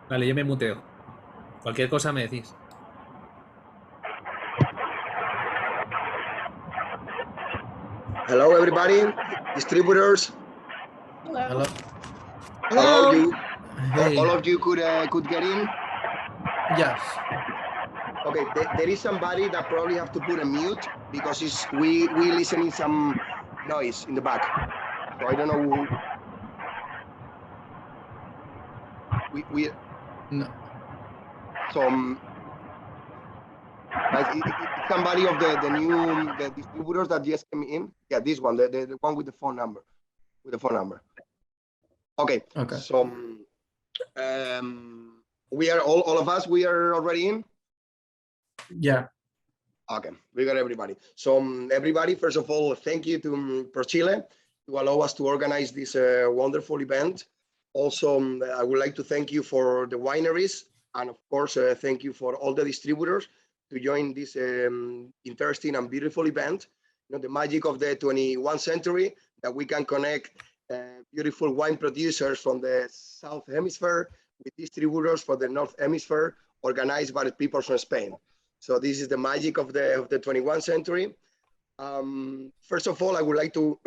Vale, yo me muteo. Cualquier cosa me decís. Hello, everybody, distributors. Hello. Hello, Hello. you. Hey. All of you could get in. Yes. Okay, there is somebody that probably have to put a mute because we listening some noise in the back. So I don't know who. We No. some guys. It's somebody of the new distributors that just came in. Yeah, this one, the one with the phone number. Okay. Okay. So we are all of us. We are already in. Yeah. Okay, we got everybody. So everybody, first of all, thank you to Chile to allow us to organize this wonderful event. Also, I would like to thank you for the wineries, and of course, thank you for all the distributors to join this interesting and beautiful event. You know, the magic of the 21st century, that we can connect beautiful wine producers from the South Hemisphere with distributors for the North Hemisphere, organized by the people from Spain. So this is the magic of the 21st century. First of all, I would like to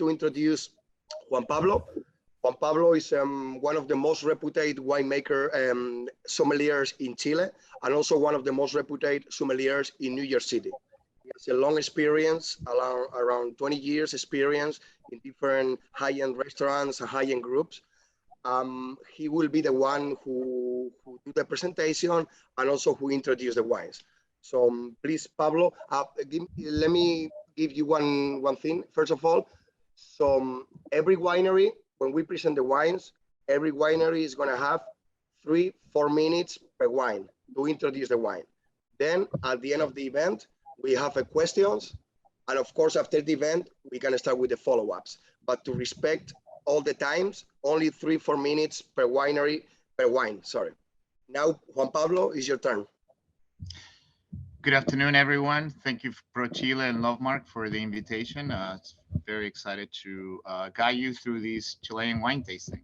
introduce Juan Pablo. Juan Pablo is one of the most reputed winemaker sommeliers in Chile, and also one of the most reputed sommeliers in New York City. He has a long experience, around 20 years experience in different high-end restaurants and high-end groups. He will be the one who do the presentation and also who introduce the wines. So please, Pablo, let me give you one thing. First of all, so every winery, when we present the wines, every winery is going to have 3-4 minutes per wine to introduce the wine. Then at the end of the event, we have a questions. And of course, after the event, we can start with the follow-ups. But to respect all the times, only 3-4 minutes per winery, per wine, sorry. Now, Juan Pablo, is your turn. Good afternoon, everyone. Thank you, Pro Chile and Lovemark, for the invitation. It's very excited to guide you through these Chilean wine tasting.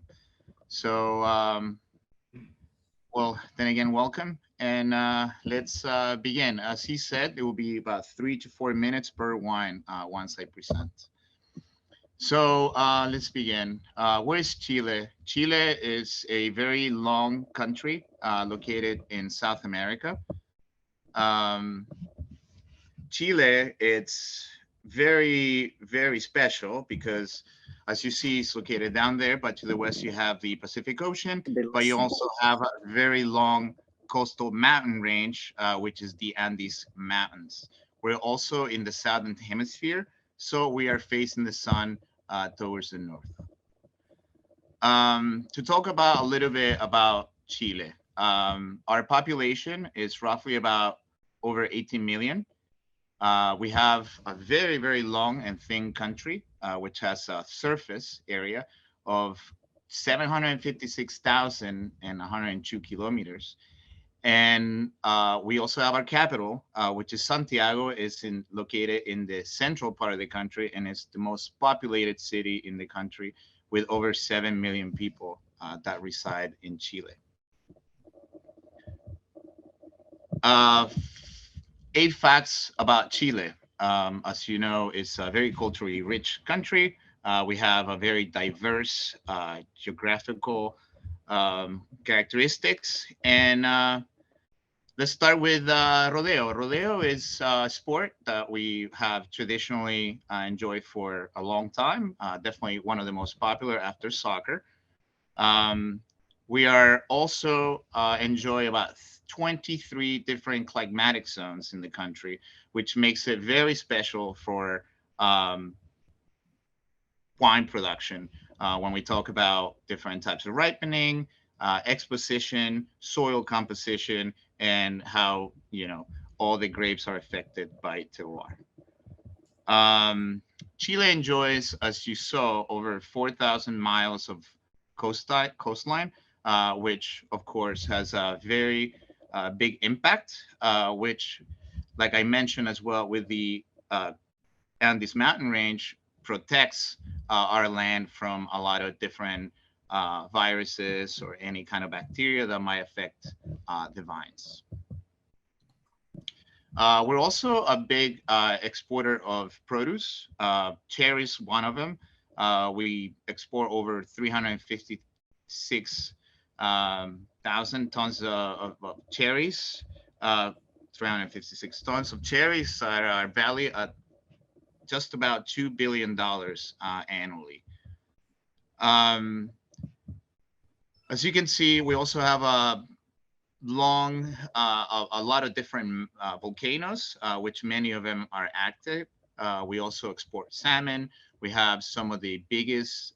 So, well, then again, welcome. And let's begin. As he said, it will be about 3 to 4 minutes per wine once I present. So let's begin. Where is Chile? Chile is a very long country located in South America. Chile, it's very, very special because, as you see, it's located down there, but to the west you have the Pacific Ocean, but you also have a very long coastal mountain range, which is the Andes Mountains. We're also in the southern hemisphere, so we are facing the sun towards the north. To talk about a little bit about Chile, our population is roughly about over 18 million. We have a very, very long and thin country, which has a surface area of 756,102 kilometers. And we also have our capital, which is Santiago, is located in the central part of the country, and it's the most populated city in the country with over 7 million people that reside in Chile. 8 facts about Chile. As you know, it's a very culturally rich country. We have a very diverse geographical characteristics. And let's start with rodeo. Rodeo is a sport that we have traditionally enjoyed for a long time. Definitely one of the most popular after soccer. We are also enjoy about 23 different climatic zones in the country, which makes it very special for wine production. When we talk about different types of ripening, exposition, soil composition, and how, you know, all the grapes are affected by terroir. Chile enjoys, as you saw, over 4,000 miles of coastline, which of course has a very big impact, which, like I mentioned as well, with the Andes mountain range, protects our land from a lot of different viruses or any kind of bacteria that might affect the vines. We're also a big exporter of produce. Cherries, one of them. We export over 356,000 tons of cherries. 356 tons of cherries are valued at just about $2 billion annually. As you can see, we also have a lot of different volcanoes, which many of them are active. We also export salmon. We have some of the biggest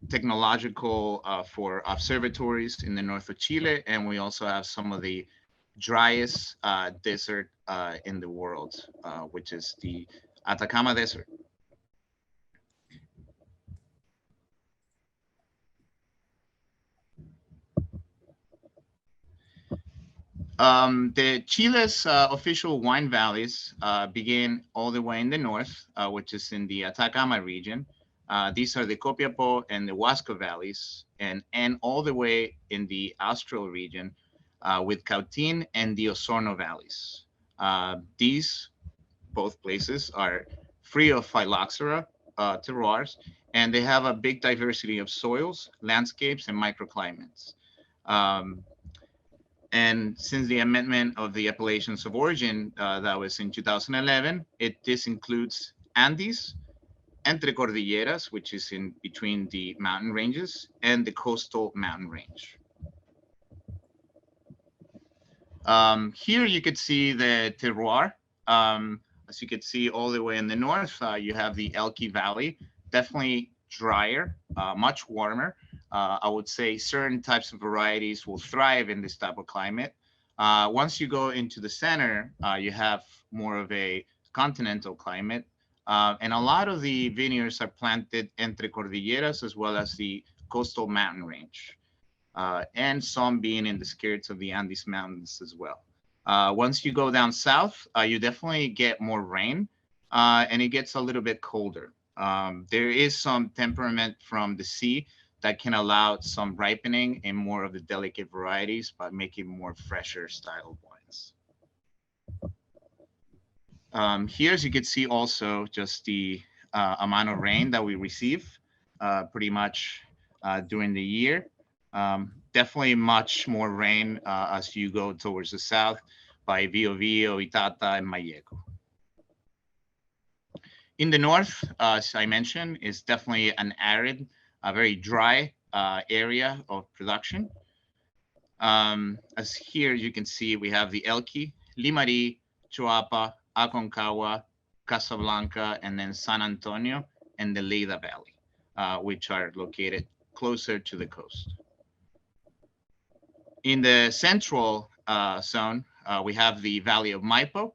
technological for observatories in the north of Chile, and we also have some of the driest desert in the world, which is the Atacama Desert. The Chile's official wine valleys begin all the way in the north, which is in the Atacama region. These are the Copiapó and the Huasco valleys, and all the way in the Austral region with Cautín and the Osorno valleys. These both places are free of phylloxera terroirs, and they have a big diversity of soils, landscapes, and microclimates. And since the amendment of the appellations of origin that was in 2011, this includes Andes, Entre Cordilleras, which is in between the mountain ranges, and the coastal mountain range. Here you could see the terroir. As you can see all the way in the north, you have the Elqui Valley, definitely drier, much warmer. I would say certain types of varieties will thrive in this type of climate. Once you go into the center, you have more of a continental climate. And a lot of the vineyards are planted entre cordilleras as well as the coastal mountain range, and some being in the skirts of the Andes Mountains as well. Once you go down south, you definitely get more rain, and it gets a little bit colder. There is some temperament from the sea that can allow some ripening in more of the delicate varieties by making more fresher style wines. Here, as you can see also just the amount of rain that we receive pretty much during the year. Definitely much more rain as you go towards the south by Biobío, Itata, and Malleco. In the north, as I mentioned, is definitely an arid, a very dry area of production. As here you can see, we have the Elqui, Limarí, Choapa, Aconcagua, Casablanca, and then San Antonio and the Lleida Valley, which are located closer to the coast. In the central zone, we have the Valley of Maipo,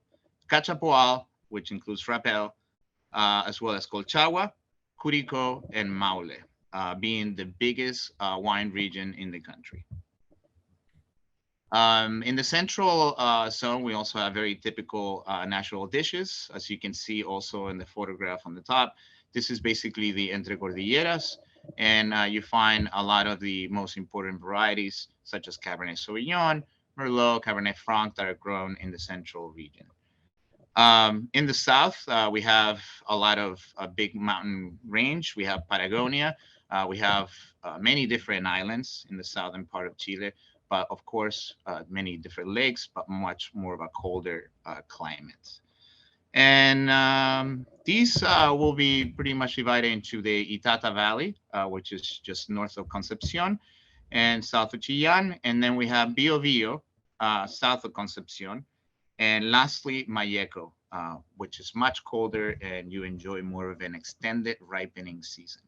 Cachapoal, which includes Rapel, as well as Colchagua, Curicó, and Maule, being the biggest wine region in the country. In the central zone, we also have very typical natural dishes, as you can see also in the photograph on the top. This is basically the Entre Cordilleras, and you find a lot of the most important varieties, such as Cabernet Sauvignon, Merlot, Cabernet Franc, that are grown in the central region. In the south, we have a lot of big mountain range. We have Patagonia. We have many different islands in the southern part of Chile, but of course, many different lakes, but much more of a colder climate. And these will be pretty much divided into the Itata Valley, which is just north of Concepcion, and south of Chillán. And then we have Biobío, south of Concepcion. And lastly, Malleco, which is much colder and you enjoy more of an extended ripening season.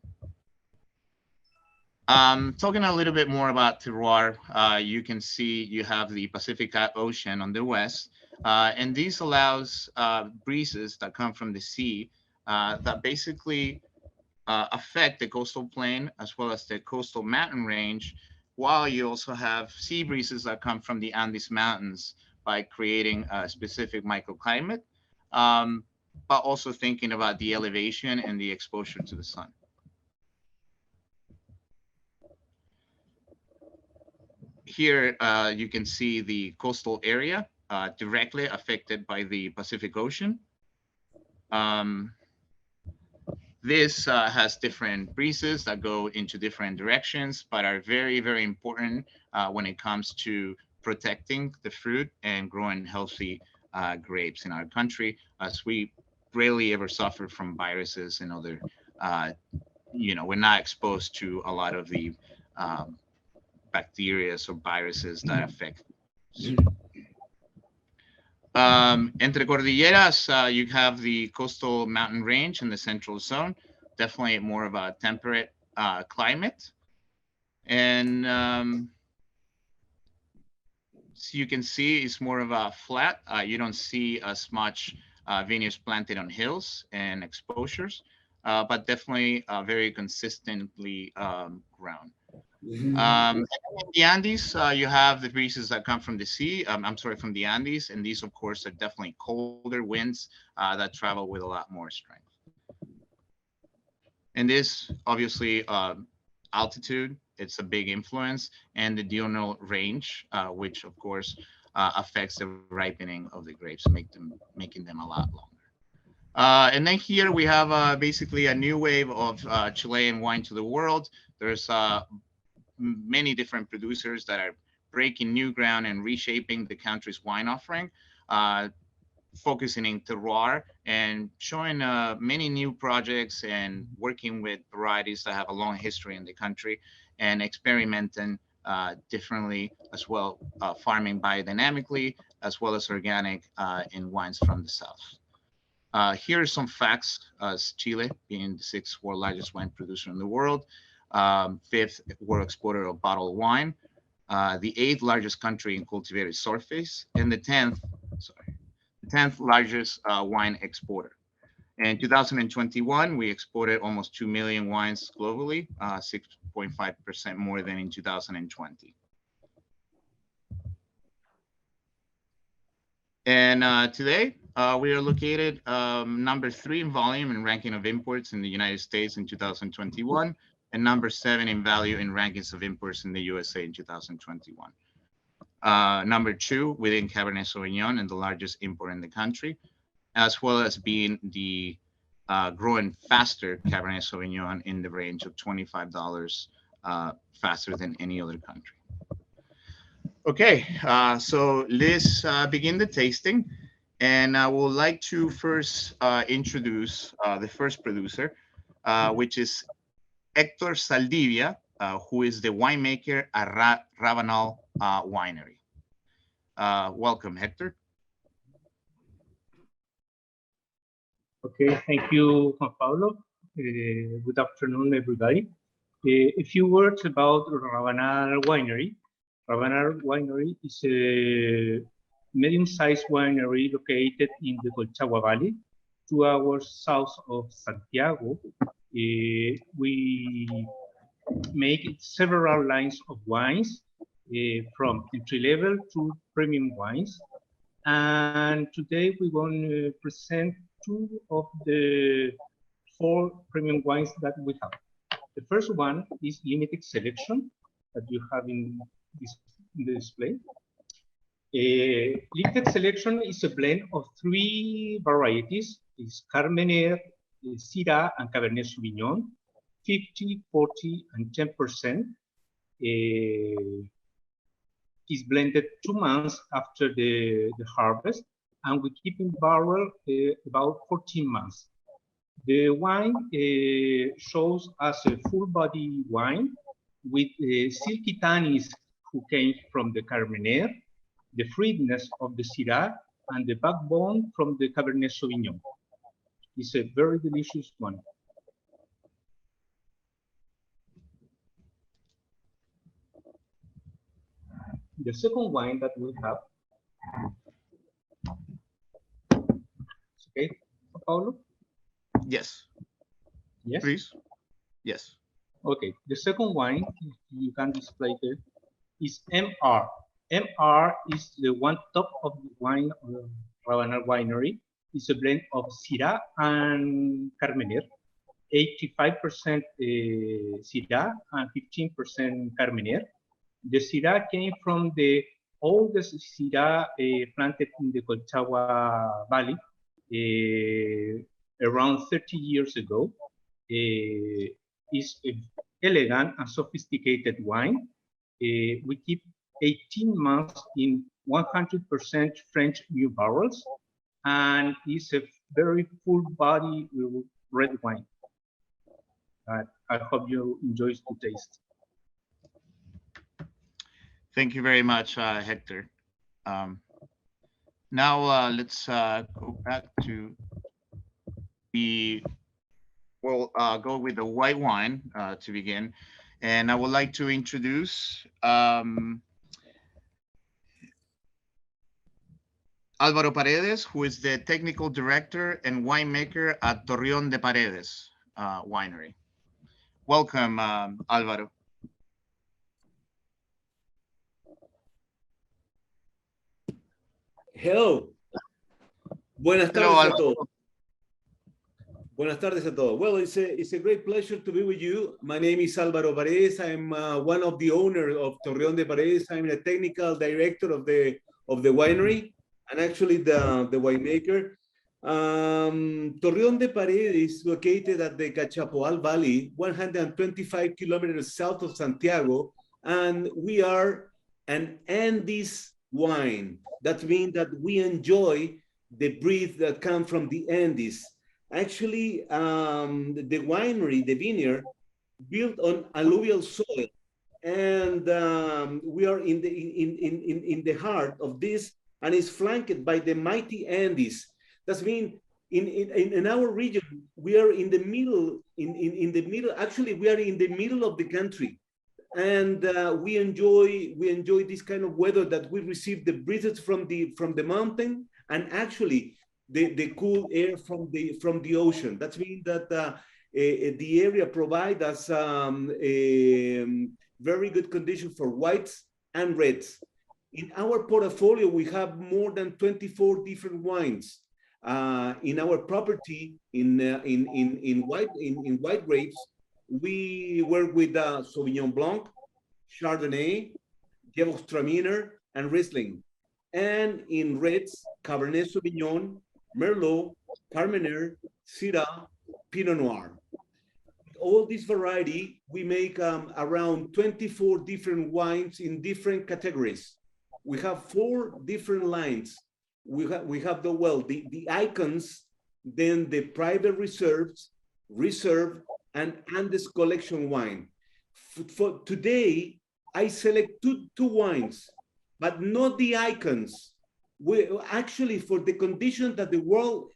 Talking a little bit more about terroir, you can see you have the Pacific Ocean on the west, and this allows breezes that come from the sea that basically affect the coastal plain as well as the coastal mountain range, while you also have sea breezes that come from the Andes Mountains by creating a specific microclimate, but also thinking about the elevation and the exposure to the sun. here you can see the coastal area directly affected by the Pacific Ocean. This has different breezes that go into different directions, but are very, very important when it comes to protecting the fruit and growing healthy grapes in our country, as we rarely ever suffer from viruses and other, we're not exposed to a lot of the bacteria or viruses that affect. Entre cordilleras, you have the coastal mountain range in the central zone, definitely more of a temperate climate. And so you can see it's more of a flat. You don't see as much vineyards planted on hills and exposures, but definitely very consistently grown. In the Andes, you have the breezes that come from the sea. From the Andes, and these, of course, are definitely colder winds that travel with a lot more strength. And this, obviously, altitude, it's a big influence, and the diurnal range, which, of course, affects the ripening of the grapes, making them a lot longer. And then here we have basically a new wave of Chilean wine to the world. There's many different producers that are breaking new ground and reshaping the country's wine offering, focusing in terroir and showing many new projects and working with varieties that have a long history in the country and experimenting differently as well, farming biodynamically as well as organic in wines from the south. Here are some facts as Chile being the 6th world largest wine producer in the world, 5th world exporter of bottled wine, the 8th largest country in cultivated surface, and the 10th largest wine exporter. In 2021, we exported almost 2 million wines globally, 6.5% more than in 2020. And today, we are located number 3 in volume and ranking of imports in the United States in 2021, and number 7 in value in rankings of imports in the USA in 2021. Number 2 within Cabernet Sauvignon and the largest import in the country, as well as being the growing faster Cabernet Sauvignon in the range of $25 faster than any other country. Okay, so let's begin the tasting. And I would like to first introduce the first producer, which is Héctor Saldivia, who is the winemaker at Rabanal Winery. Welcome, Héctor. Okay, thank you, Juan Pablo. Good afternoon, everybody. A few words about Rabanal Winery. Rabanal Winery is a medium-sized winery located in the Colchagua Valley, 2 hours south of Santiago. We make several lines of wines, from entry-level to premium wines. And today we want to present 2 of the 4 premium wines that we have. The first one is limited selection that you have in the display. Limited selection is a blend of 3 varieties. It's Carmener, Syrah, and Cabernet Sauvignon, 50, 40, and 10%. Is blended 2 months after the harvest, and we keep in barrel about 14 months. The wine shows as a full body wine with silky tannins who came from the Carmener, the fruitiness of the Syrah, and the backbone from the Cabernet Sauvignon. It's a very delicious one. The second wine that we have, okay, Paulo? Yes. Yes. Please. Yes. Okay. The second wine you can display there is MR. MR is the one top of the wine of Rabanal Winery. It's a blend of Syrah and Carmener, 85% Syrah and 15% Carmener. The Syrah came from the oldest Syrah planted in the Colchagua Valley around 30 years ago. It's an elegant and sophisticated wine. We keep 18 months in 100% French new barrels, and it's a very full body red wine. I hope you enjoy the taste. Thank you very much, Hector. Now let's go back to we'll go with the white wine to begin. And I would like to introduce Álvaro Paredes, who is the technical director and winemaker at Torreón de Paredes Winery. Welcome, Álvaro. Hello. Buenas tardes a todos. Buenas tardes a todos. Well, it's a great pleasure to be with you. My name is Álvaro Paredes. I'm one of the owners of Torreón de Paredes. I'm the technical director of the winery and actually the winemaker. Torreón de Paredes is located at the Cachapoal Valley, 125 kilometers south of Santiago, and we are an Andes wine. That means that we enjoy the breed that come from the Andes. Actually, the winery, the vineyard, built on alluvial soil, and we are in the heart of this, and is flanked by the mighty Andes. That means in our region, we are in the middle. Actually, we are in the middle of the country, and we enjoy this kind of weather that we receive the breezes from the mountain, and actually the cool air from the ocean. That means that the area provides us very good condition for whites and reds. In our portfolio, we have more than 24 different wines. In our property, in white grapes, we work with Sauvignon Blanc, Chardonnay, Gewürztraminer, and Riesling. And in reds, Cabernet Sauvignon, Merlot, Carmenère, Syrah, Pinot Noir. All this variety, we make around 24 different wines in different categories. We have 4 different lines. We have the icons, then the private reserves, reserve, and Andes collection wine. For today, I select two wines, but not the icons. We actually, for the condition that the world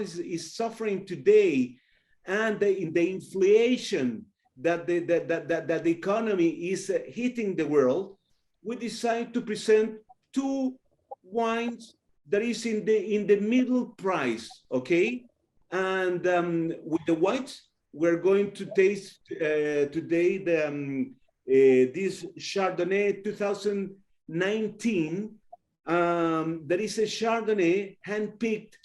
is suffering today, and the inflation that the economy is hitting the world, we decide to present 2 wines that is in the middle price, okay? And with the whites, we're going to taste today this Chardonnay 2019. That is a Chardonnay handpicked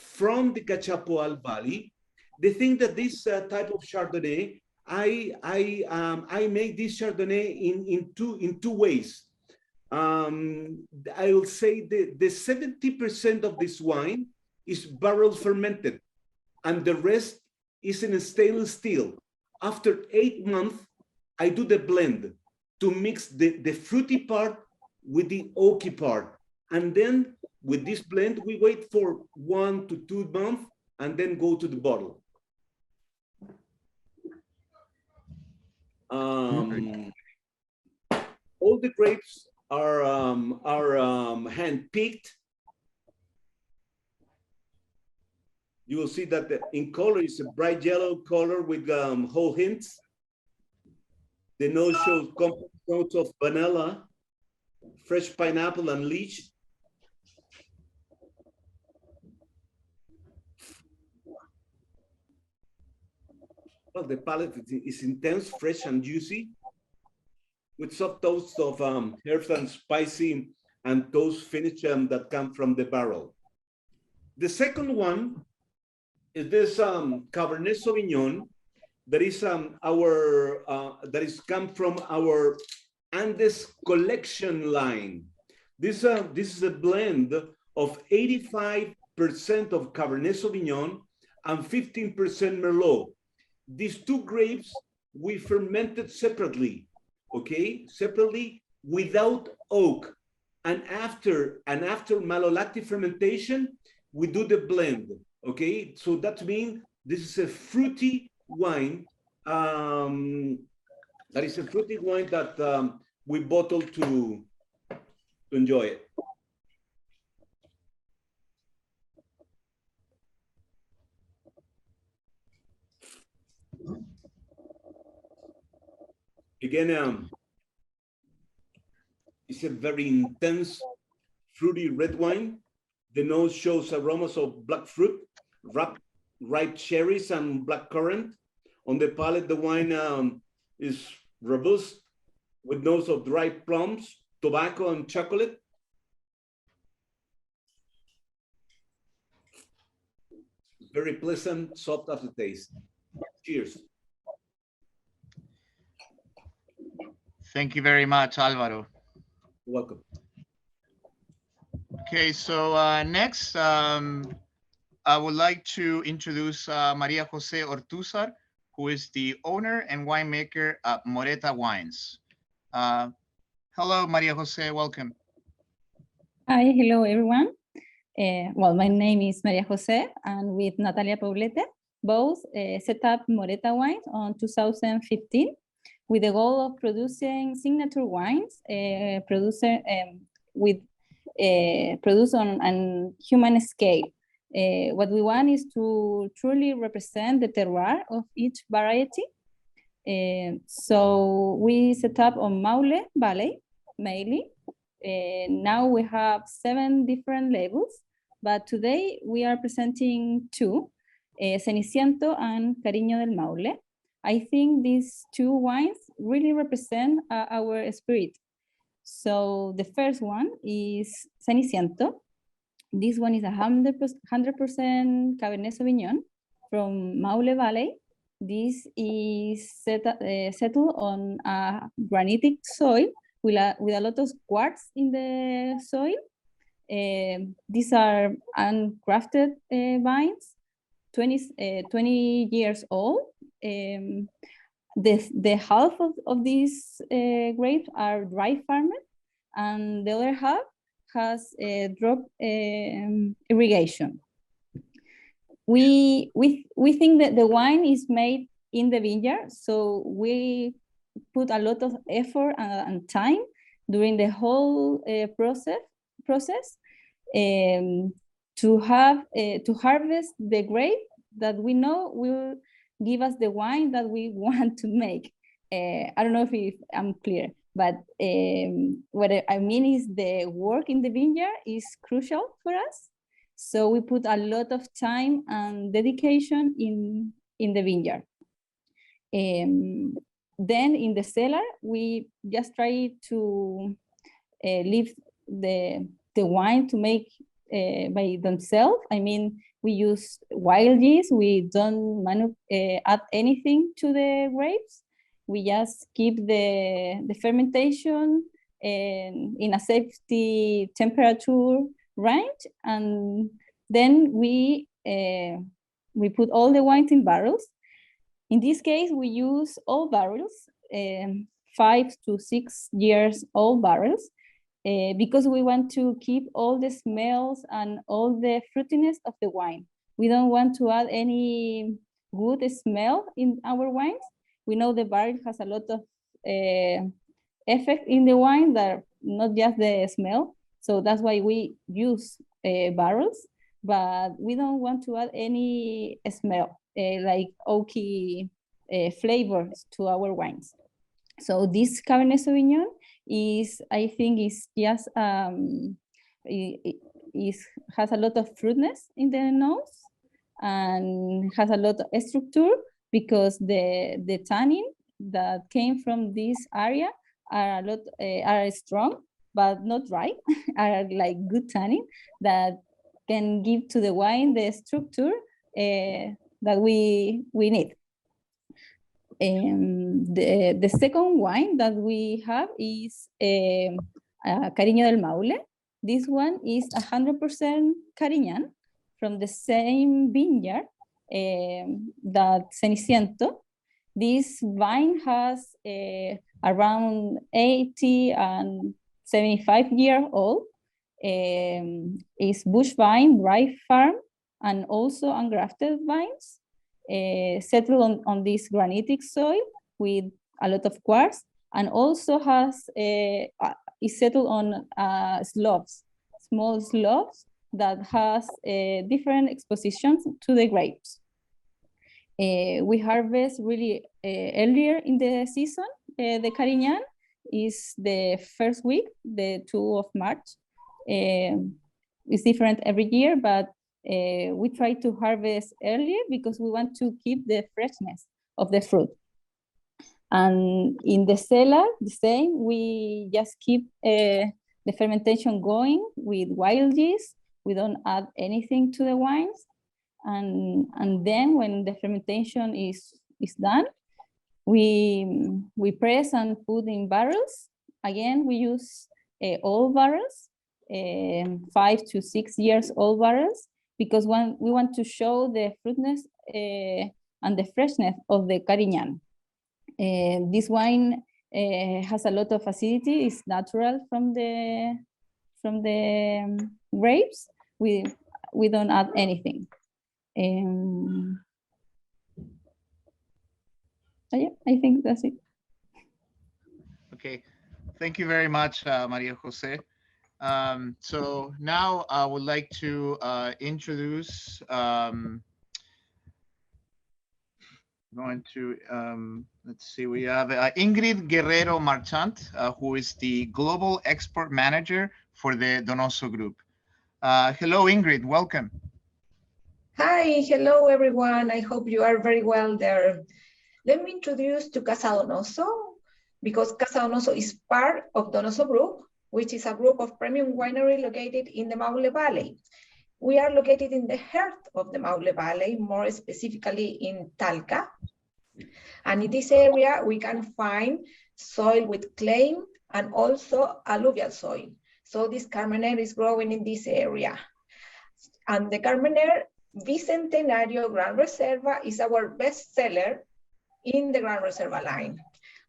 from the Cachapoal Valley. The thing that this type of Chardonnay, I make this Chardonnay in two ways. I will say the 70% of this wine is barrel fermented, and the rest is in a stainless steel. After 8 months, I do the blend to mix the fruity part with the oaky part. And then with this blend, we wait for 1 to 2 months and then go to the bottle. All the grapes are hand-picked. You will see that in color is a bright yellow color with whole hints. The nose shows complex notes of vanilla, fresh pineapple, and lychee. Well, the palate is intense, fresh, and juicy, with soft toast of herbs and spicy and toast finish that come from the barrel. The second one is this Cabernet Sauvignon that is come from our Andes Collection line. This is a blend of 85% of Cabernet Sauvignon and 15% Merlot. These two grapes we fermented separately, okay, separately without oak. And after malolactic fermentation, we do the blend, okay? So that means this is a fruity wine. That is a fruity wine that we bottled to enjoy it. Again, it's a very intense, fruity red wine. The nose shows aromas of black fruit, ripe cherries, and black currant. On the palate, the wine is robust with notes of dry plums, tobacco, and chocolate. Very pleasant, soft aftertaste. Cheers. Thank you very much, Alvaro. You're welcome. Okay, so next, I would like to introduce Maria Jose Ortuzar, who is the owner and winemaker at Moreta Wines. Hello, Maria Jose, welcome. Hi, hello everyone. Well, my name is Maria Jose, and with Natalia Paulete, both set up Moreta Wines on 2015 with the goal of producing signature wines, produced on a human scale. What we want is to truly represent the terroir of each variety. So we set up on Maule Valley mainly. Now we have 7 different labels, but today we are presenting 2, Ceniciento and Cariño del Maule. I think these 2 wines really represent our spirit. So the first one is Ceniciento. This one is 100% Cabernet Sauvignon from Maule Valley. This is settled on a granitic soil with a lot of quartz in the soil. These are uncrafted vines, 20 years old. The half of these grapes are dry farmed, and the other half has drop irrigation. We think that the wine is made in the vineyard, so we put a lot of effort and time during the whole process to harvest the grape that we know will give us the wine that we want to make. I don't know if I'm clear, but what I mean is the work in the vineyard is crucial for us. So we put a lot of time and dedication in the vineyard. Then in the cellar, we just try to leave the wine to make by themselves. I mean, we use wild yeast. We don't add anything to the grapes. We just keep the fermentation in a safety temperature range, and then we put all the wines in barrels. In this case, we use old barrels, 5 to 6 years old barrels, because we want to keep all the smells and all the fruitiness of the wine. We don't want to add any good smell in our wines. We know the barrel has a lot of effect in the wine, that not just the smell. So that's why we use barrels, but we don't want to add any smell, like oaky flavors to our wines. So this Cabernet Sauvignon is, I think, is just has a lot of fruitness in the nose and has a lot of structure, because the tannin that came from this area are strong but not dry, are like good tannin that can give to the wine the structure that we need. The second wine that we have is Cariño del Maule. This one is 100% Cariñán from the same vineyard that Ceniciento. This vine has around 80 and 75 years old. It's bush vine, dry farm, and also ungrafted vines. Settled on this granitic soil with a lot of quartz, and also has is settled on slopes, small slopes that has different expositions to the grapes. We harvest really earlier in the season. The Cariñán is the first week, the 2 of March. It's different every year, but we try to harvest earlier because we want to keep the freshness of the fruit. And in the cellar, the same, we just keep the fermentation going with wild yeast. We don't add anything to the wines. And then when the fermentation is done, we press and put in barrels. Again, we use old barrels, 5 to 6 years old barrels, because we want to show the fruitness and the freshness of the Cariñán. This wine has a lot of acidity. It's natural from the grapes. We don't add anything. Yeah, I think that's it. Okay, thank you very much, Maria Jose. So now I would like to introduce, let's see, we have Ingrid Guerrero Marchant, who is the Global Export Manager for the Donoso Group. Hello, Ingrid, welcome. Hi, hello everyone. I hope you are very well there. Let me introduce to Casa Donoso, because Casa Donoso is part of Donoso Group, which is a group of premium winery located in the Maule Valley. We are located in the heart of the Maule Valley, more specifically in Talca. And in this area, we can find soil with clay and also alluvial soil. So this Carmener is growing in this area. And the Carmener Bicentenario Gran Reserva is our best seller in the Gran Reserva line.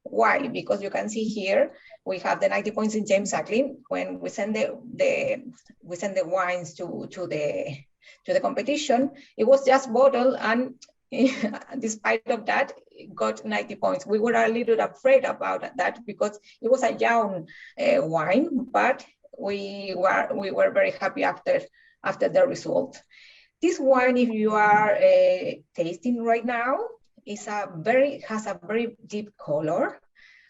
Why? Because you can see here, we have the 90 points in James Sacklin. When we send the wines to the competition, it was just bottled, and despite of that, it got 90 points. We were a little afraid about that because it was a young wine, but we were very happy after the result. This wine, if you are tasting right now, has a very deep color,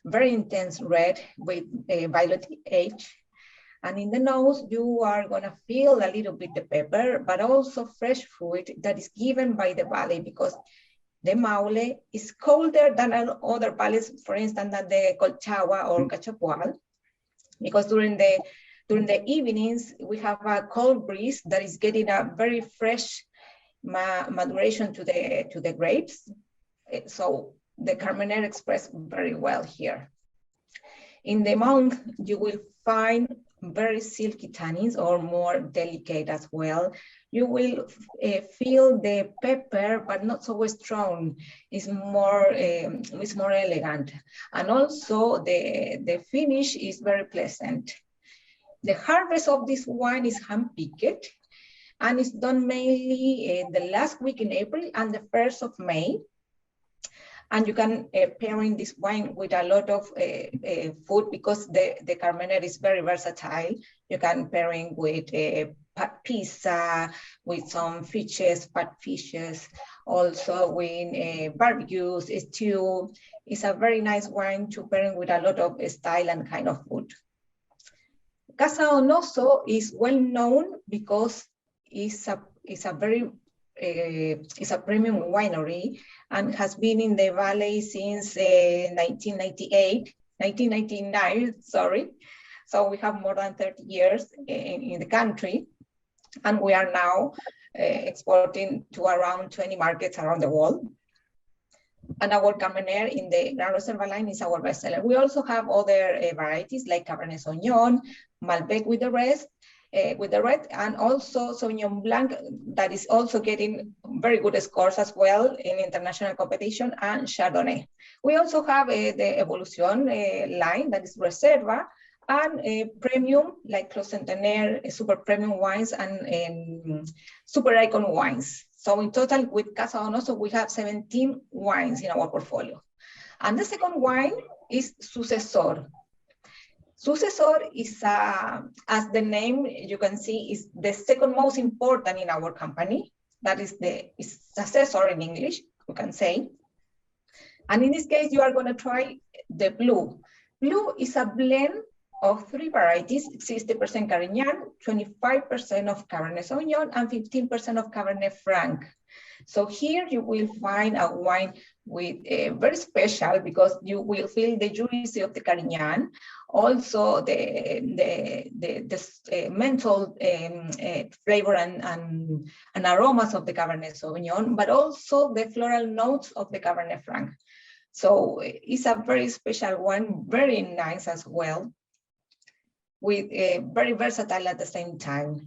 very intense red with a violet edge. And in the nose, you are gonna feel a little bit the pepper, but also fresh fruit that is given by the valley, because the Maule is colder than other valleys, for instance, than the Colchagua or Cachapoal, because during the evenings, we have a cold breeze that is getting a very fresh maturation to the grapes. So the Carmener expressed very well here. In the mouth, you will find very silky tannins, or more delicate as well. You will feel the pepper, but not so strong. It's more elegant. And also the finish is very pleasant. The harvest of this wine is hand-picked, and it's done mainly the last week in April and the 1st of May. And you can pairing this wine with a lot of food, because the Carmener is very versatile. You can pairing with pizza, with some fishes, fat fishes, also with barbecues, stew. It's a very nice wine to pairing with a lot of style and kind of food. Casa Donoso is well known because it's a premium winery and has been in the valley since 1999, sorry. So we have more than 30 years in the country, and we are now exporting to around 20 markets around the world. And our Carmener in the Gran Reserva line is our bestseller. We also have other varieties like Cabernet Sauvignon, Malbec with the rest, with the red, and also Sauvignon Blanc that is also getting very good scores as well in international competition, and Chardonnay. We also have the Evolution line that is Reserva, and premium like Clos Centenaire, super premium wines, and super icon wines. So in total with Casa Donoso, we have 17 wines in our portfolio. And the second wine is Sucesor. Sucesor is, as the name you can see, is the second most important in our company. That is successor in English, you can say. And in this case, you are going to try the blue. Blue is a blend of 3 varieties, 60% Carignan, 25% of Cabernet Sauvignon, and 15% of Cabernet Franc. So here you will find a wine with very special, because you will feel the juicy of the Carignan, also the menthol flavor and aromas of the Cabernet Sauvignon, but also the floral notes of the Cabernet Franc. So it's a very special one, very nice as well, with very versatile at the same time.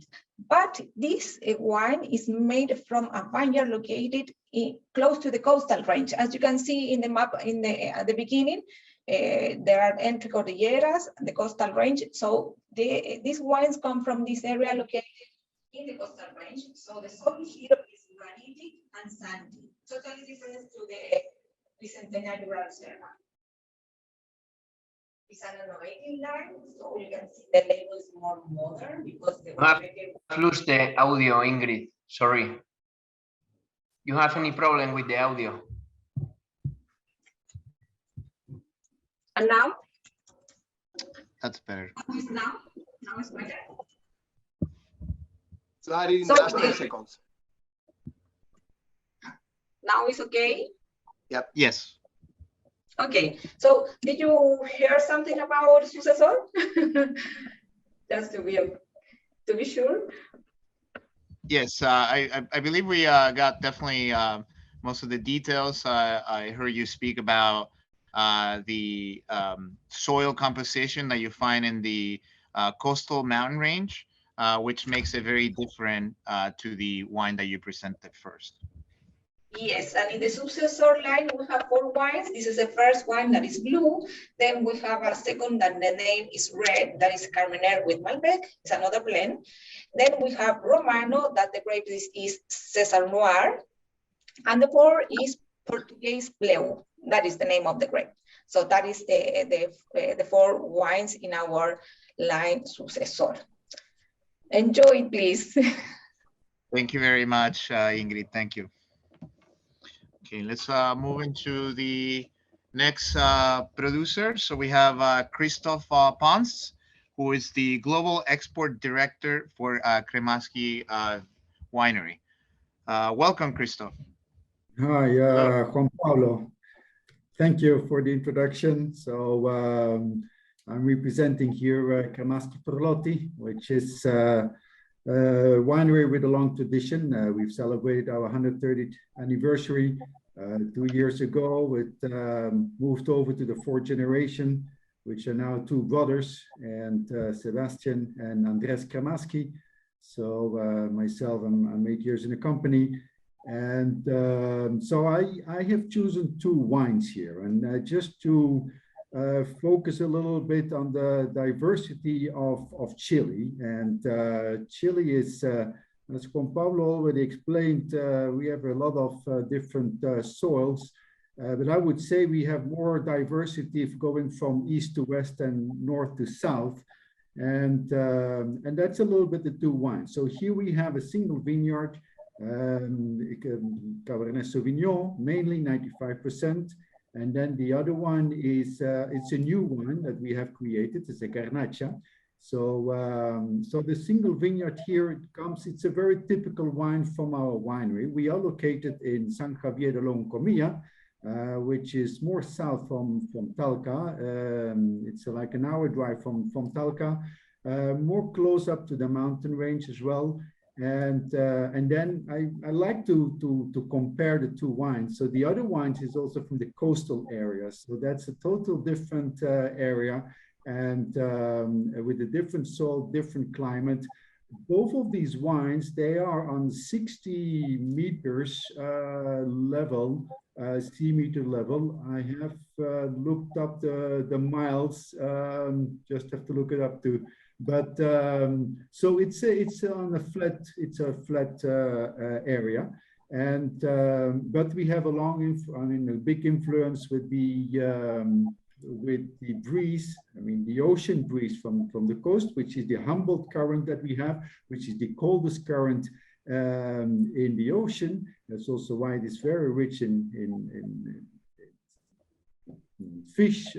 But this wine is made from a vineyard located close to the coastal range. As you can see in the map at the beginning, there are entry cordilleras, the coastal range. So these wines come from this area located in the coastal range. So the soil here is granitic and sandy, totally different to the Centenario Reserva. It's an innovative line, so you can see the label is more modern because the Lose the audio, Ingrid. Sorry. You have any problem with the audio? And now? That's better. Now it's better. Slide in So last 10 seconds. Now it's okay? Yep. Yes. Okay, so did you hear something about Sucesor? Just to be sure. Yes, I believe we got definitely most of the details. I heard you speak about the soil composition that you find in the coastal mountain range, which makes it very different to the wine that you presented first. Yes, and in the Sucesor line, we have 4 wines. This is the first wine that is blue. Then we have a second that the name is red, that is Carmener with Malbec. It's another blend. Then we have Romano, that the grape is César Noir. And the 4 is Portuguese Bleu. That is the name of the grape. So that is the 4 wines in our line Sucesor. Enjoy, please. Thank you very much, Ingrid. Thank you. Okay, let's move into the next producer. So we have Christoph Pons, who is the Global Export Director for Cremaschi Winery. Welcome, Christoph. Hi, Juan Pablo. Thank you for the introduction. So I'm representing here Cremaschi Torlotti, which is a winery with a long tradition. We've celebrated our 130th anniversary 2 years ago. It moved over to the 4th generation, which are now 2 brothers, and Sebastian and Andres Cremaschi. So myself, I'm 8 years in the company. And so I have chosen 2 wines here, and just to focus a little bit on the diversity of Chile. And Chile is, as Juan Pablo already explained, we have a lot of different soils, but I would say we have more diversity going from east to west and north to south. And that's a little bit the 2 wines. So here we have a single vineyard, Cabernet Sauvignon, mainly 95%. And then the other one is, it's a new one that we have created. It's a Garnacha. So, so the single vineyard here it's a very typical wine from our winery. We are located in San Javier de Loncomilla, which is more south from Talca. It's like an hour drive from Talca, more close up to the mountain range as well. And then I like to compare the two wines. So the other wines is also from the coastal areas. So that's a total different area, and with a different soil, different climate. Both of these wines, they are on 60 meters level, sea meter level. I have looked up the miles, just have to look it up too. But so it's on a flat area, and but we have a big influence with the breeze. I mean, the ocean breeze from the coast, which is the Humboldt current that we have, which is the coldest current in the ocean. That's also why it is very rich in fish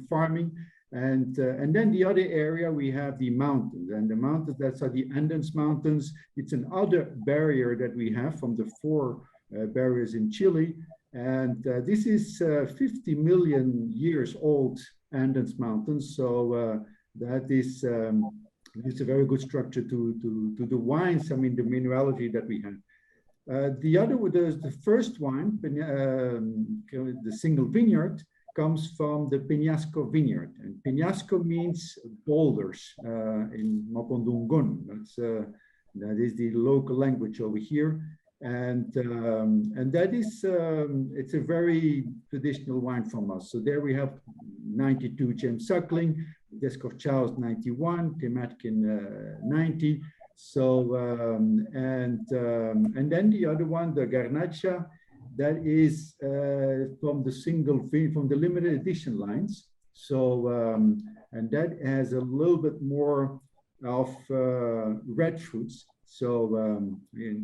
farming. And then the other area, we have the mountains, and the mountains, that's the Andes Mountains. It's another barrier that we have from the four barriers in Chile. And this is 50 million years old Andes Mountains. So that is it's a very good structure to the wines. I mean, the mineralogy that we have. The first wine, the single vineyard, comes from the Peñasco vineyard, and Peñasco means boulders in Mapudungun. That is the local language over here, and that is it's a very traditional wine from us. So there we have 92 James Suckling, Descorchados 91, Tematkin 90. So and then the other one, the Garnacha, that is from the limited edition lines. So, and that has a little bit more of red fruits. So I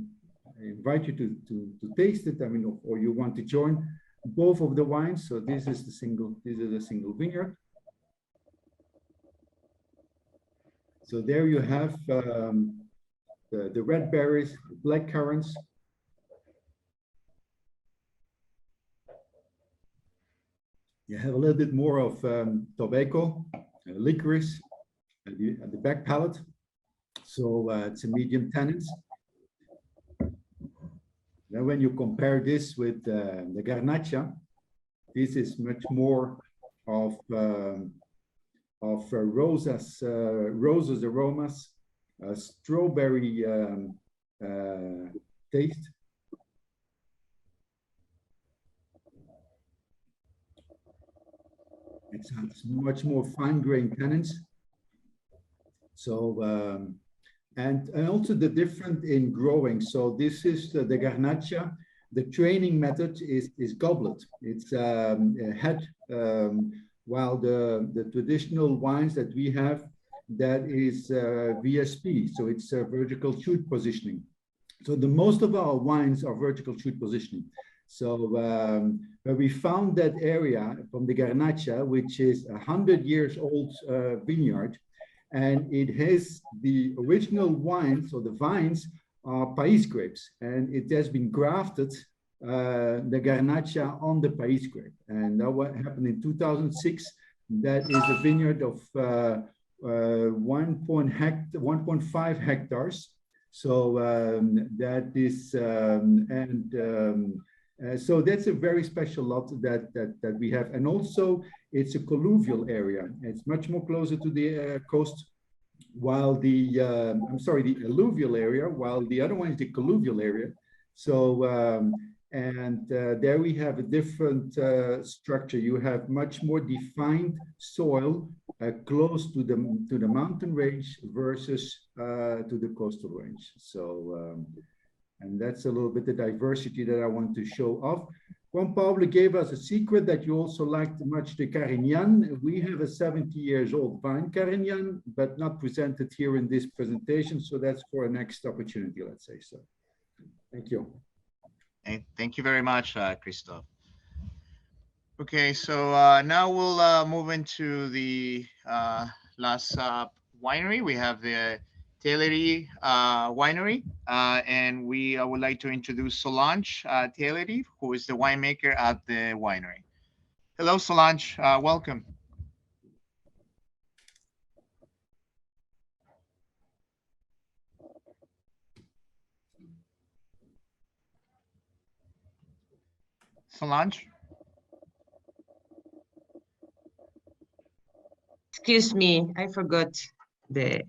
invite you to taste it. I mean, or you want to join both of the wines. So this is a single vineyard. So there you have the red berries, black currants. You have a little bit more of tobacco, licorice at the back palate. So it's a medium tannins. Then when you compare this with the Garnacha, this is much more of roses aromas, strawberry taste. It's much more fine-grained tannins. So, and also the different in growing. So this is the Garnacha. The training method is goblet. It's a head, while the traditional wines that we have, that is VSP. So it's vertical shoot positioning. So the most of our wines are vertical shoot positioning. So we found that area from the Garnacha, which is 100 years old vineyard, and it has the original wines, or the vines are Pais grapes, and it has been grafted, the Garnacha on the Pais grape. And that what happened in 2006. That is a vineyard of 1.5 hectares. So that is, so that's a very special lot that we have. And also it's a colluvial area. It's much more closer to the coast, while the, the alluvial area, while the other one is the colluvial area. So, there we have a different structure. You have much more defined soil close to the mountain range versus to the coastal range. So, and that's a little bit the diversity that I want to show off. Juan Pablo gave us a secret that you also liked much the Carignan. We have a 70 years old vine Carignan, but not presented here in this presentation. So that's for a next opportunity, let's say so. Thank you. Thank you very much, Christoph. Okay, so now we'll move into the last winery. We have the Tailery winery, and I would like to introduce Solange Tailery, who is the winemaker at the winery. Hello, Solange, welcome. Solange? Excuse me, I forgot the.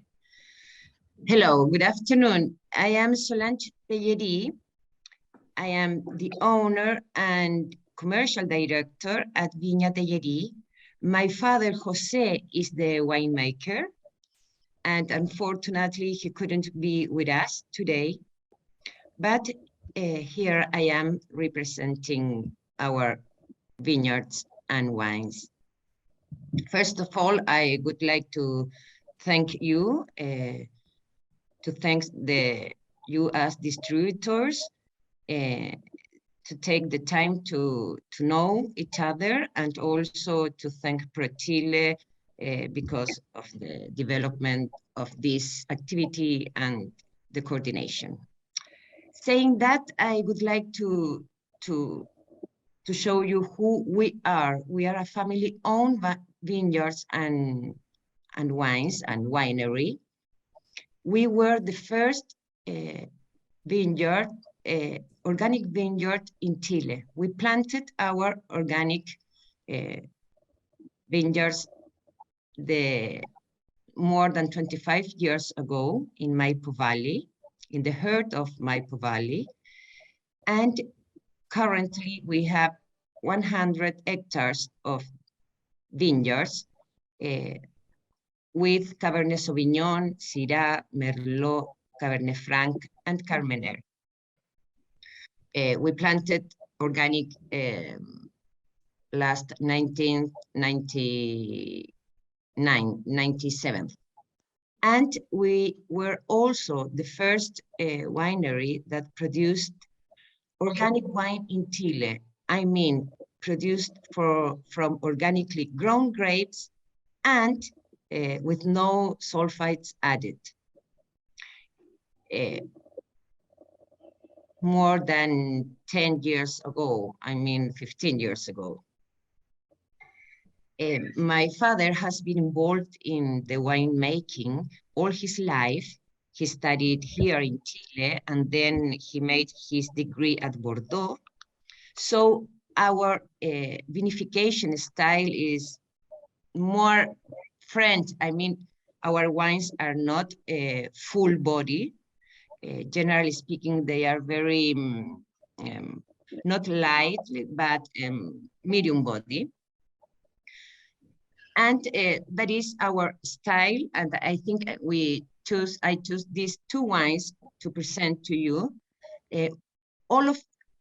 Hello, good afternoon. I am Solange Tellerí. I am the owner and commercial director at Viña Tellerí. My father, Jose, is the winemaker, and unfortunately, he couldn't be with us today. But here I am representing our vineyards and wines. First of all, I would like to thank you, to thank you as distributors, to take the time to know each other, and also to thank ProChile because of the development of this activity and the coordination. Saying that, I would like to show you who we are. We are a family-owned vineyards and wines and winery. We were the first vineyard, organic vineyard in Chile. We planted our organic vineyards more than 25 years ago in Maipo Valley, in the heart of Maipo Valley. And currently we have 100 hectares of vineyards with Cabernet Sauvignon, Syrah, Merlot, Cabernet Franc, and Carmener. We planted organic last 1997. And we were also the first winery that produced organic wine in Chile. I mean, produced from organically grown grapes and with no sulfites added. More than 10 years ago, I mean 15 years ago. My father has been involved in the winemaking all his life. He studied here in Chile, and then he made his degree at Bordeaux. So our vinification style is more French. I mean, our wines are not full body. Generally speaking, they are very, not light, but medium body. And that is our style. And I think I choose these two wines to present to you.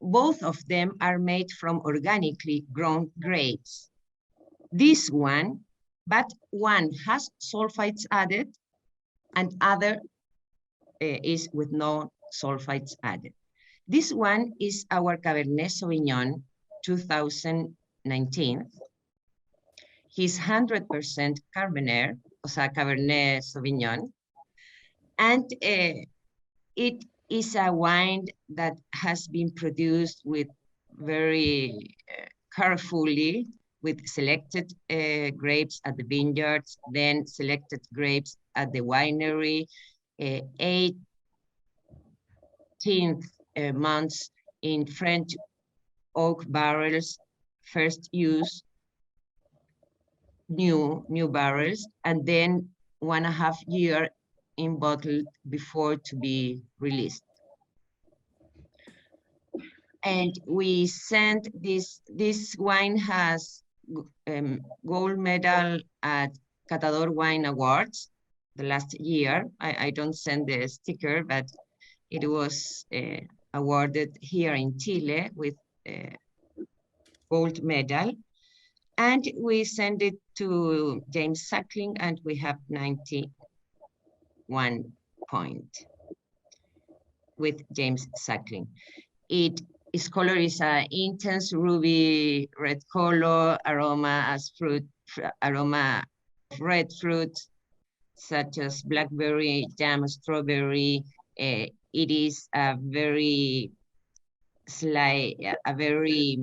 Both of them are made from organically grown grapes. This one, but one has sulfites added and other is with no sulfites added. This one is our Cabernet Sauvignon 2019. He's 100% Carmener, o sea, Cabernet Sauvignon. And it is a wine that has been produced with very carefully, with selected grapes at the vineyards, then selected grapes at the winery, 18 months in French oak barrels, first use, new barrels, and then 1.5 years in bottle before to be released. And we sent this wine has gold medal at Catador Wine Awards the last year. I don't send the sticker, but it was awarded here in Chile with gold medal. And we sent it to James Suckling, and we have 91 point with James Suckling. Its color is an intense ruby red color, aroma as fruit, aroma of red fruit, such as blackberry, jam, strawberry. It is a very slight, a very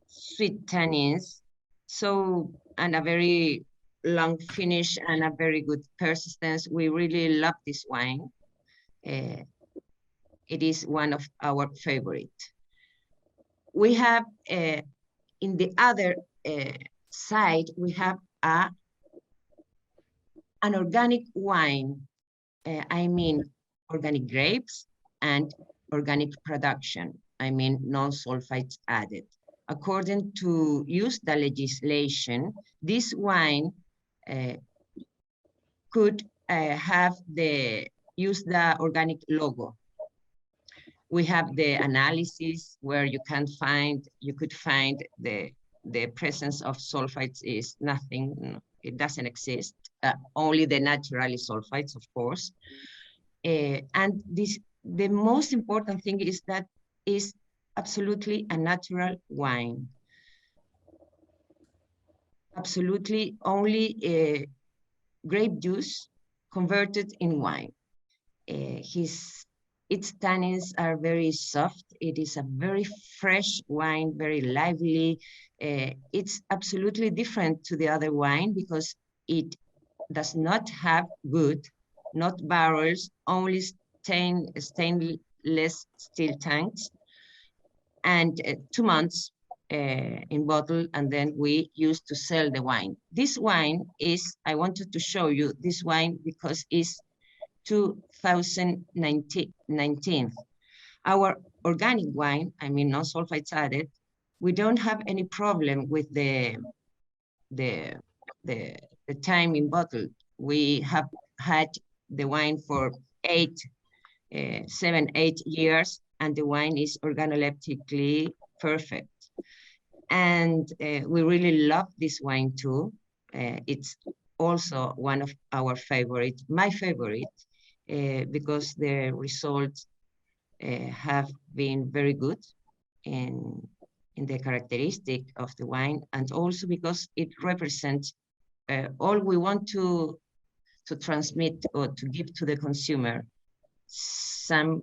sweet tannins, so, and a very long finish and a very good persistence. We really love this wine. It is one of our favorite. we have in the other side, we have an organic wine. I mean, organic grapes and organic production. I mean, non-sulfites added. According to USDA legislation, this wine could have the USDA organic logo. We have the analysis where you could find the presence of sulfites is nothing, it doesn't exist, only the naturally sulfites, of course. And the most important thing is that is absolutely a natural wine. Absolutely only grape juice converted in wine. Its tannins are very soft. It is a very fresh wine, very lively. It's absolutely different to the other wine because it does not have wood, not barrels, only stainless steel tanks, and 2 months in bottle, and then we used to sell the wine. This wine is, I wanted to show you this wine because it's 2019. Our organic wine, I mean, no sulfites added, we don't have any problem with the time in bottle. We have had the wine for 7, 8 years, and the wine is organoleptically perfect. And we really love this wine too. It's also one of our favorite, my favorite, because the results have been very good in the characteristic of the wine, and also because it represents all we want to transmit or to give to the consumer, some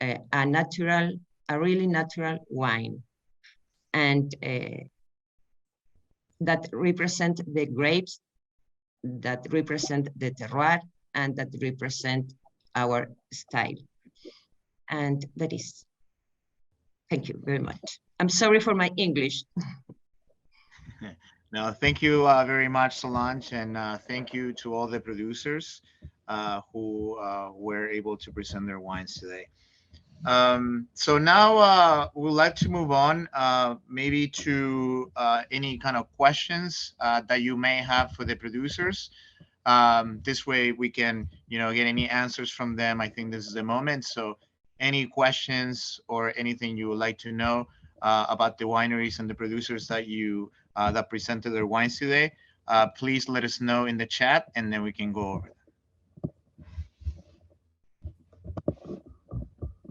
a really natural wine, and that represent the grapes, that represent the terroir, and that represent our style. And that is, thank you very much. I'm sorry for my English. No, thank you very much, Solange, and thank you to all the producers who were able to present their wines today. So now we'd like to move on maybe to any kind of questions that you may have for the producers. This way we can, get any answers from them. I think this is the moment. So any questions or anything you would like to know about the wineries and the producers that that presented their wines today, please let us know in the chat, and then we can go over them.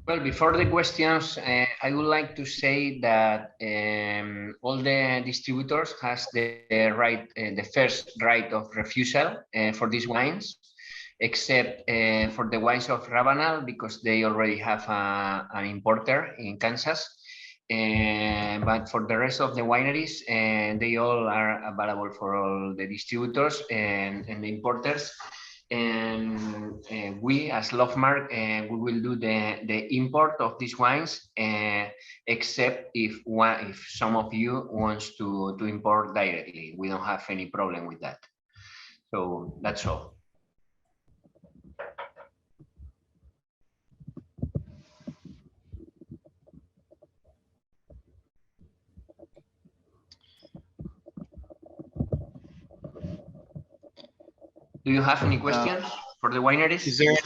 Well, before the questions, I would like to say that all the distributors has the right, the first right of refusal for these wines, except for the wines of Rabanal, because they already have an importer in Kansas. But for the rest of the wineries, they all are available for all the distributors and the importers. And we, as Lovemark, we will do the import of these wines, except if some of you wants to import directly. We don't have any problem with that. So that's all. Do you have any questions for the wineries? Is there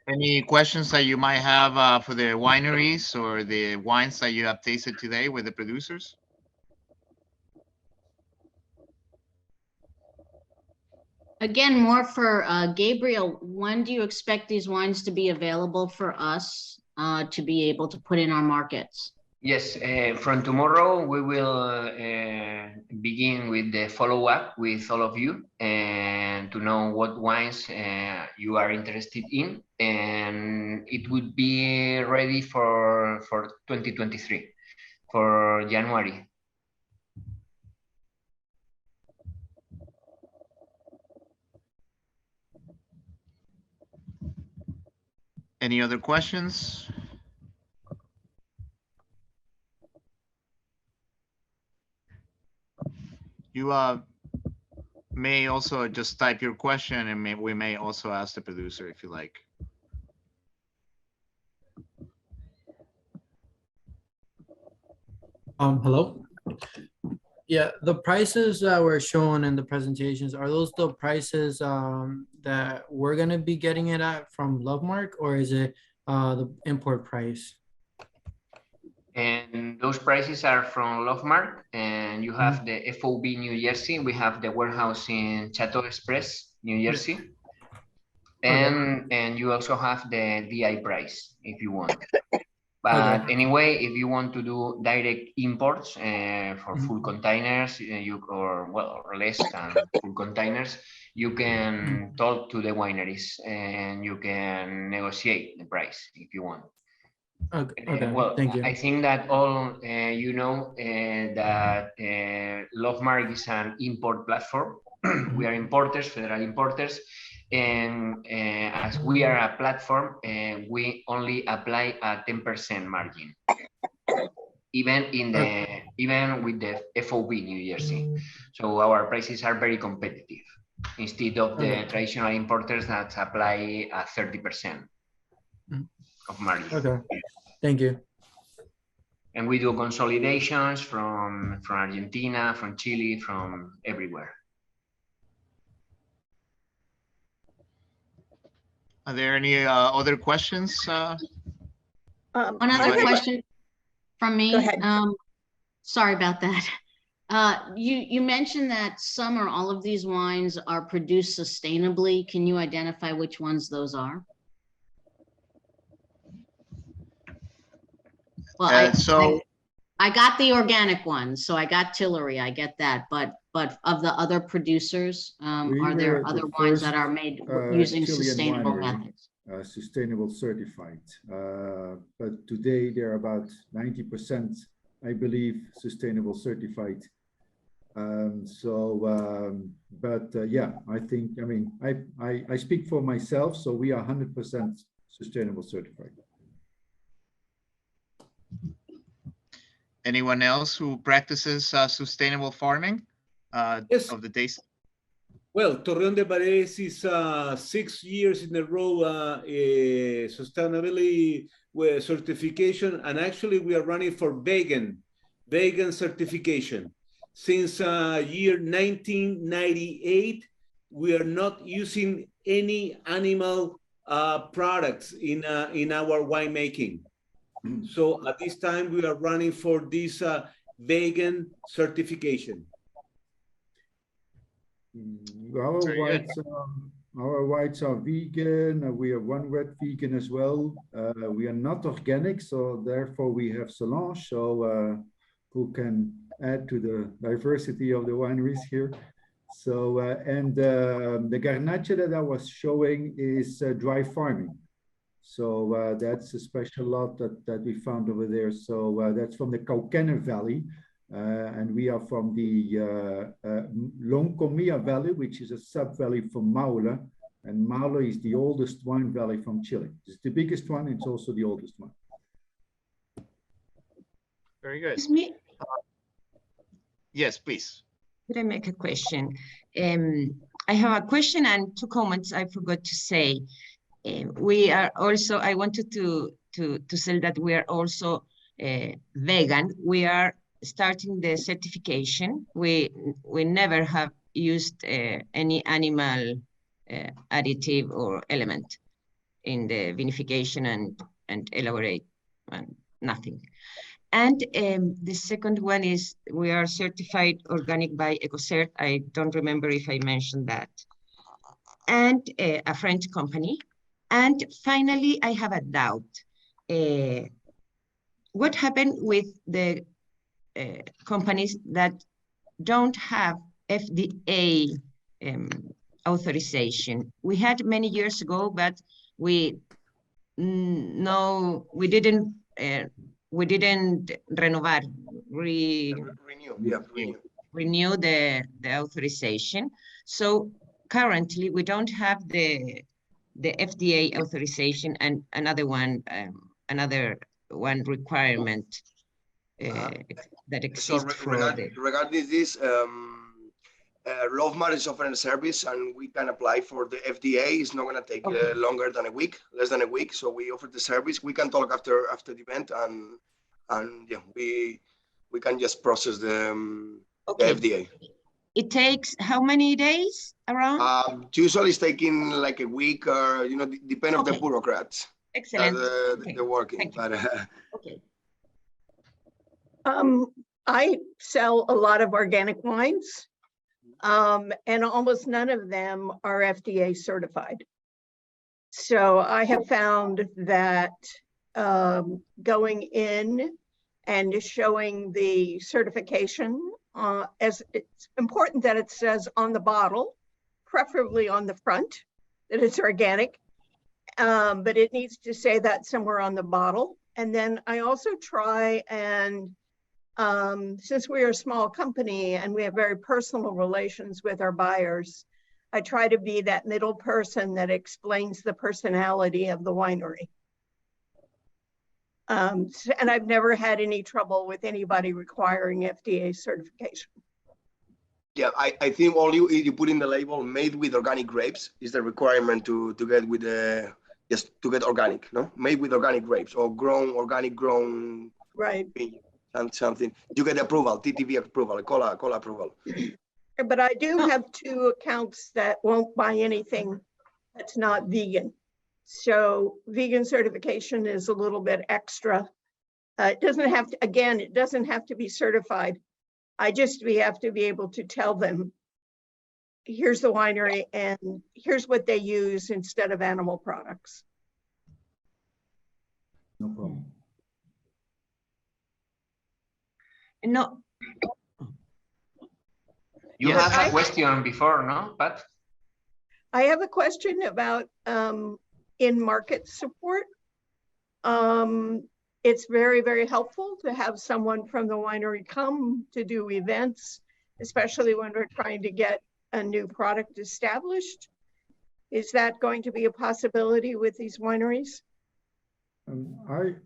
any questions that you might have for the wineries or the wines that you have tasted today with the producers? Again, more for Gabriel, when do you expect these wines to be available for us to be able to put in our markets? Yes, from tomorrow we will begin with the follow-up with all of you and to know what wines you are interested in, and it would be ready for 2023, for January. Any other questions? You may also just type your question, and we may also ask the producer if you like. Hello? Yeah, the prices that were shown in the presentations, are those the prices that we're gonna be getting it at from Lovemark, or is it the import price? And those prices are from Lovemark, and you have the FOB New Jersey. We have the warehouse in Chateau Express, New Jersey. And you also have the DI price if you want. But anyway, if you want to do direct imports for full containers, or less than full containers, you can talk to the wineries and you can negotiate the price if you want. Well, thank you. I think that all you know that Lovemark is an import platform. We are importers, federal importers, and as we are a platform, we only apply a 10% margin, even with the FOB New Jersey. So our prices are very competitive instead of the traditional importers that apply a 30% of margin. Okay, thank you. And we do consolidations from Argentina, from Chile, from everywhere. Are there any other questions? Another question from me. Go ahead. Sorry about that. You mentioned that some or all of these wines are produced sustainably. Can you identify which ones those are? Well, I got the organic ones, so I got Tillery, I get that, but of the other producers, are there other wines that are made using Chilean sustainable winery, methods? Sustainable certified, but today they're about 90%, I believe, sustainable certified. Yeah, I think, I mean, I speak for myself, so we are 100% sustainable certified. Anyone else who practices sustainable farming Yes. of the taste? Well, Torreón de Paredes is 6 years in a row sustainability certification, and actually we are running for vegan certification. Since year 1998, we are not using any animal products in our winemaking. So at this time, we are running for this vegan certification. Our whites are vegan. We are one red vegan as well. We are not organic, so therefore we have Solange, so who can add to the diversity of the wineries here. So and the Garnacha that I was showing is dry farming. So that's a special lot that we found over there. So that's from the Cauquenes Valley. And we are from the Loncomia Valley, which is a sub-valley from Maule. And Maule is the oldest wine valley from Chile. It's the biggest one. It's also the oldest one. Very good. Excuse me. Yes, please. Could I make a question? I have a question and 2 comments I forgot to say. We are also, I wanted to say that we are also vegan. We are starting the certification. We never have used any animal additive or element in the vinification and elaborate, and nothing. And the second one is we are certified organic by EcoCert. I don't remember if I mentioned that. And a French company. And finally, I have a doubt. What happened with the companies that don't have FDA authorization? We had many years ago, but we didn't renew the authorization. So currently we don't have the FDA authorization, and another one requirement that exists regarding this, Lovemar is offering a service, and we can apply for the FDA. It's not going to take longer than a week, less than a week. So we offer the service. We can talk after the event, and yeah, we can just process the FDA. It takes how many days around? Usually it's taking like a week, or depend on the bureaucrats. Excellent. They're working, but okay. I sell a lot of organic wines, and almost none of them are FDA certified. So I have found that going in and showing the certification, as it's important that it says on the bottle, preferably on the front, that it's organic, but it needs to say that somewhere on the bottle. And then I also try and, since we're a small company and we have very personal relations with our buyers, I try to be that middle person that explains the personality of the winery. And I've never had any trouble with anybody requiring FDA certification. Yeah, I think all you put in the label made with organic grapes is the requirement to get with the to get organic, no? Made with organic grapes or organic grown. Right. And something you get approval, TTV approval, cola approval. But I do have 2 accounts that won't buy anything that's not vegan. So vegan certification is a little bit extra. It doesn't have to, again, it doesn't have to be certified. We have to be able to tell them, here's the winery and here's what they use instead of animal products. No problem. No. You have a question before, no, Pat? I have a question about in-market support. It's very, very helpful to have someone from the winery come to do events, especially when we're trying to get a new product established. Is that going to be a possibility with these wineries?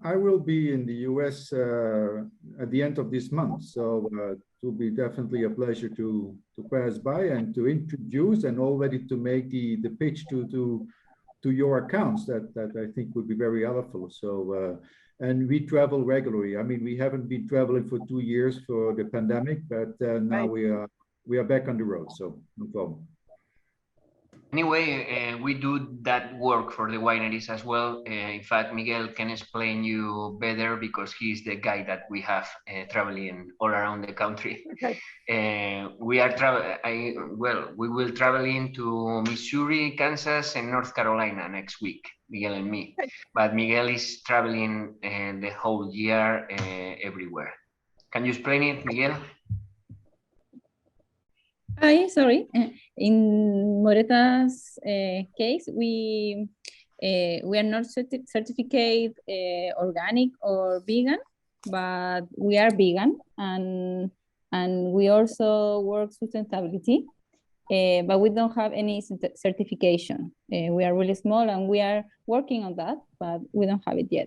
I will be in the US at the end of this month, so it will be definitely a pleasure to pass by and to introduce and already to make the pitch to your accounts that I think would be very helpful. So and we travel regularly. I mean, we haven't been traveling for 2 years for the pandemic, but now we are back on the road, so no problem. Anyway, we do that work for the wineries as well. In fact, Miguel can explain you better because he's the guy that we have traveling all around the country. Okay. We will travel into Missouri, Kansas, and North Carolina next week, Miguel and me. Okay. But Miguel is traveling the whole year everywhere. Can you explain it, Miguel? Hi, sorry. In Moreta's case, we are not certificate organic or vegan, but we are vegan and we also work sustainability, but we don't have any certification. We are really small and we are working on that, but we don't have it yet.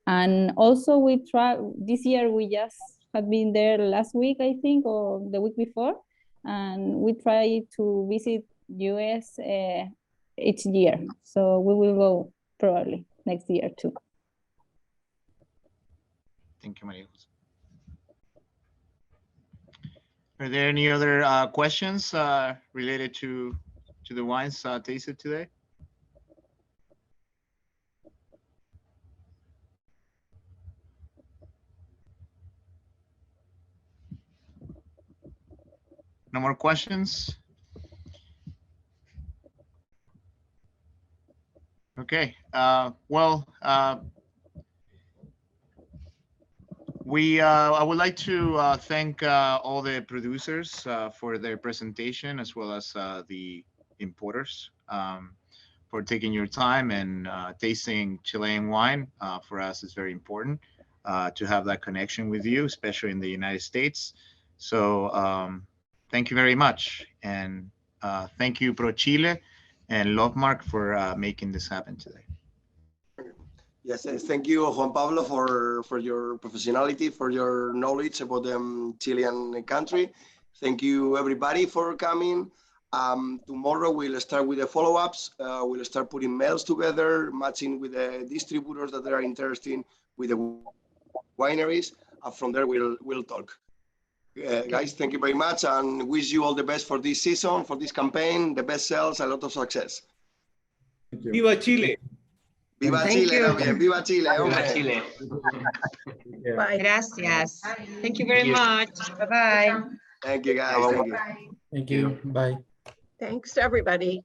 And also we try this year. We just had been there last week, I think, or the week before. And we try to visit US each year. So we will go probably next year too. Thank you, Maria. Are there any other questions related to the wines tasted today? No more questions? Okay. I would like to thank all the producers for their presentation, as well as the importers for taking your time and tasting Chilean wine. For us, it's very important to have that connection with you, especially in the United States. So thank you very much. And thank you, Pro Chile and Lovemark for making this happen today. Yes, thank you, Juan Pablo, for your professionality, for your knowledge about the Chilean country. Thank you, everybody, for coming. Tomorrow we'll start with the follow-ups. We'll start putting mails together, matching with the distributors that are interested with the wineries. From there, we'll talk. Guys, thank you very much, and wish you all the best for this season, for this campaign, the best sales, a lot of success. Thank you. Viva Chile. Viva Thank Chile you. también, viva Chile, Viva hombre. Chile. Yeah. Bye. Gracias. Thank you very Thank you. much. Bye-bye. Thank you, guys. Thank you. Thank you. Bye. Thanks, everybody.